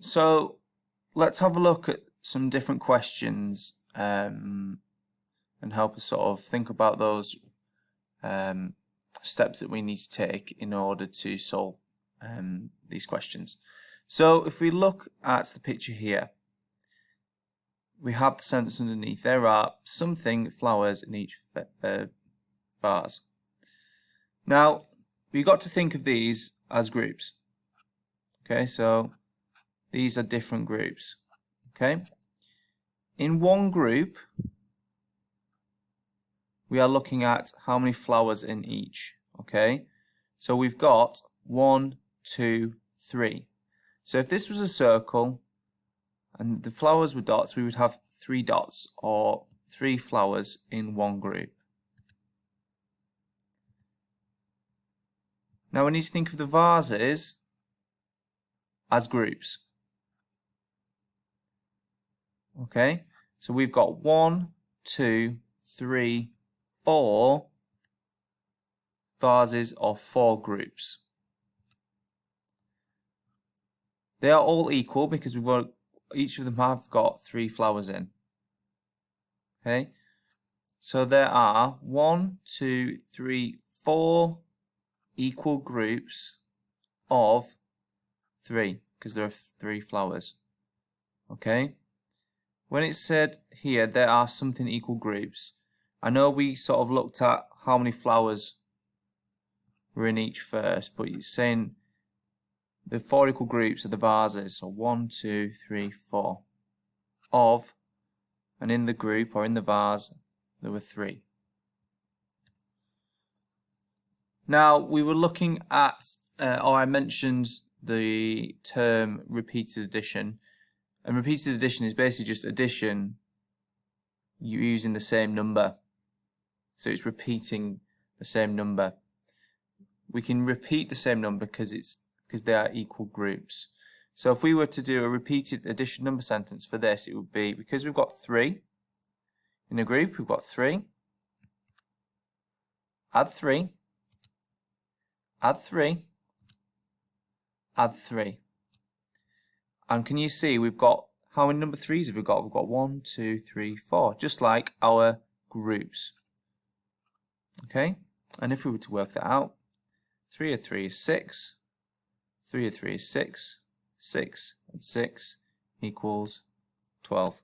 So let's have a look at some different questions and help us sort of think about those steps that we need to take in order to solve these questions. So if we look at the picture here, we have the sentence underneath. There are something flowers in each vase. Now, we've got to think of these as groups. Okay, so these are different groups. Okay, in one group, we are looking at how many flowers in each. Okay, so we've got 1, 2, 3. So if this was a circle and the flowers were dots, we would have 3 dots or 3 flowers in one group. Now we need to think of the vases as groups. Okay, so we've got 1, 2, 3, 4 vases or 4 groups. They are all equal because each of them have got 3 flowers in. Okay, so there are 1, 2, 3, 4 equal groups of 3 because there are 3 flowers. Okay, when it said here there are something equal groups, I know we sort of looked at how many flowers were in each first, but you're saying the 4 equal groups are the vases, so 1, 2, 3, 4 of, and in the group or in the vase there were 3. Now we were looking at, or I mentioned the term repeated addition, and repeated addition is basically just addition using the same number. So it's repeating the same number. We can repeat the same number because they are equal groups. So if we were to do a repeated addition number sentence for this, it would be, because we've got 3 in a group, we've got 3, add 3, add 3, add 3. And can you see we've got, how many number 3s have we got? We've got 1, 2, 3, 4, just like our groups. Okay, and if we were to work that out, 3 of 3 is 6, 3 of 3 is 6, 6 and 6 equals 12.